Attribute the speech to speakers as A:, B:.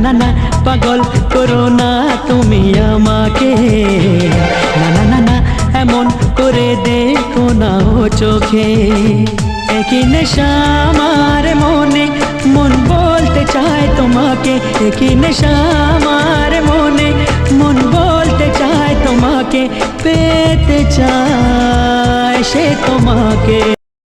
A: না না পাগল করো না তুমি আমাকে, না না না না এমন করে দেখো না ও চোখে। একই নেশা আমার মনে, মন বলতে চায় তোমাকে, একই নেশা আমার মনে, মন বলতে চায় তোমাকে, পেতে চায় সে তোমাকে।